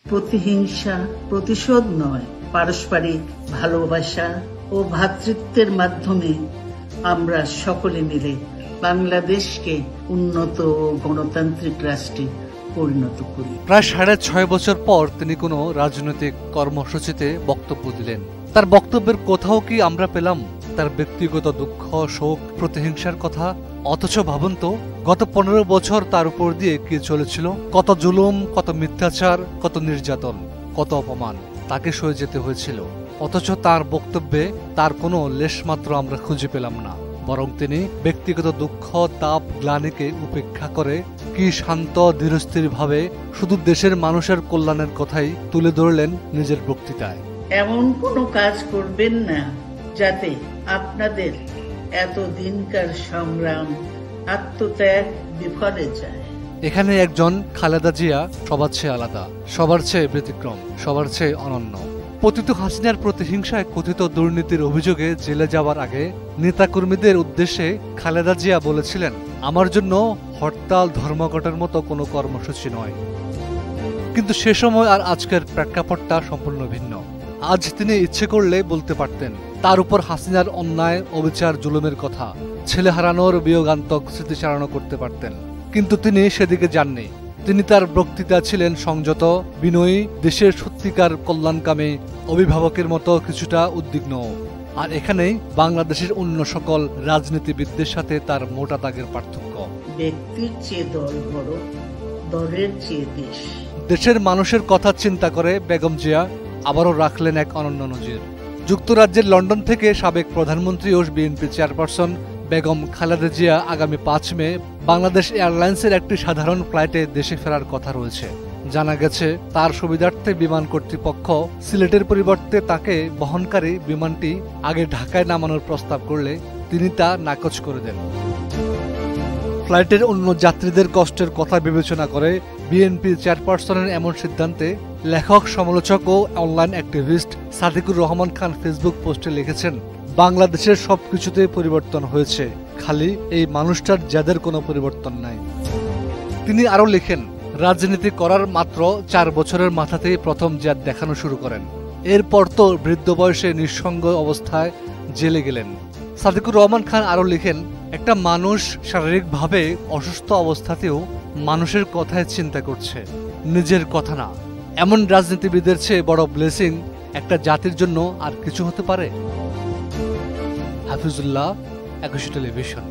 প্রতিহিংসা, প্রতিশোধ নয়, পারস্পরিক ভালোবাসা ও ভ্রাতৃত্বের মাধ্যমে আমরা সকলে মিলে বাংলাদেশকে উন্নত ও গণতান্ত্রিক রাষ্ট্রে পরিণত করি। প্রায় 6.5 বছর পর তিনি কোনো রাজনৈতিক কর্মসূচিতে বক্তব্য দিলেন। তার বক্তব্যের কোথাও কি আমরা পেলাম তার ব্যক্তিগত দুঃখ, শোক, প্রতিহিংসার কথা? অথচ ভাবুন তো, গত 15 বছর তার উপর দিয়ে কি চলেছিল? কত জুলুম, কত মিথ্যাচার, কত নির্যাতন, কত অপমান তাকে সয়ে যেতে হয়েছিল। অথচ তার বক্তব্যে তার কোনো লেশমাত্র আমরা খুঁজে পেলাম না। বরং তিনি ব্যক্তিগত দুঃখ, তাপ, গ্লানিকে উপেক্ষা করে কি শান্ত ধীরস্থির ভাবে শুধু দেশের মানুষের কল্যাণের কথাই তুলে ধরলেন নিজের বক্তৃতায়। এমন কোনো কাজ করবেন না যাতে আপনাদের এত দিনকার সংগ্রাম, আত্মত্যাগ বিফলে যায়। এখানে একজন খালেদা জিয়া সবার চেয়ে আলাদা, সবার চেয়ে ব্যতিক্রম, সবার চেয়ে অনন্য। পতিত হাসিনার প্রতিহিংসায় কথিত দুর্নীতির অভিযোগে জেলে যাওয়ার আগে নেতাকর্মীদের উদ্দেশ্যে খালেদা জিয়া বলেছিলেন, আমার জন্য হরতাল, ধর্মঘটের মতো কোনো কর্মসূচি নয়। কিন্তু সে সময় আর আজকের প্রেক্ষাপটটা সম্পূর্ণ ভিন্ন। আজ তিনি ইচ্ছে করলে বলতে পারতেন তার উপর হাসিনার অন্যায়, অবিচার, জুলুমের কথা, ছেলে হারানোর বিয়োগান্তক স্মৃতিচারণ করতে পারতেন। কিন্তু তিনি সেদিকে যাননি। তিনি তার বক্তৃতা ছিলেন সংযত, বিনয়ী, দেশের সত্যিকার কল্যাণকামী অভিভাবকের মতো কিছুটা উদ্বিগ্ন। আর এখানেই বাংলাদেশের অন্য সকল রাজনীতিবিদদের সাথে তার মোটা দাগের পার্থক্য। ব্যক্তির চেয়ে দল বড়, দলের চেয়ে দেশ। দেশের মানুষের কথা চিন্তা করে বেগম জিয়া আবারও রাখলেন এক অনন্য নজির। যুক্তরাজ্যের লন্ডন থেকে সাবেক প্রধানমন্ত্রী ও বিএনপি চেয়ারপারসন বেগম খালেদা জিয়া আগামী 5 মে বাংলাদেশ এয়ারলাইন্সের একটি সাধারণ ফ্লাইটে দেশে ফেরার কথা রয়েছে। জানা গেছে তার সুবিধার্থে বিমান কর্তৃপক্ষ সিলেটের পরিবর্তে তাকে বহনকারী বিমানটি আগে ঢাকায় নামানোর প্রস্তাব করলে তিনি তা নাকচ করে দেন। ফ্লাইটের অন্য যাত্রীদের কষ্টের কথা বিবেচনা করে বিএনপি চেয়ারপারসনের এমন সিদ্ধান্তে লেখক, সমালোচক ও online activist Sadiqur Rahman Khan Facebook পোস্টে লিখেছেন, বাংলাদেশের সবকিছুতে পরিবর্তন হয়েছে, খালি এই মানুষটার যাদের কোনো পরিবর্তন নাই। তিনি আরও লিখেন, রাজনীতি করার মাত্র 4 বছরের মাথাতেই প্রথম জিয়াদ দেখানো শুরু করেন। এরপর তো বৃদ্ধ বয়সে নিঃসঙ্গ অবস্থায় জেলে গেলেন। সাদিকুর রহমান খান আরও লিখেন, একটা মানুষ শারীরিকভাবে অসুস্থ অবস্থাতেও মানুষের কথায় চিন্তা করছে, নিজের কথা না। এমন রাজনীতিবিদের চেয়ে বড় ব্লেসিং একটা জাতির জন্য আর কিছু হতে পারে? হাফিজুল্লাহ, 21 টেলিভিশন।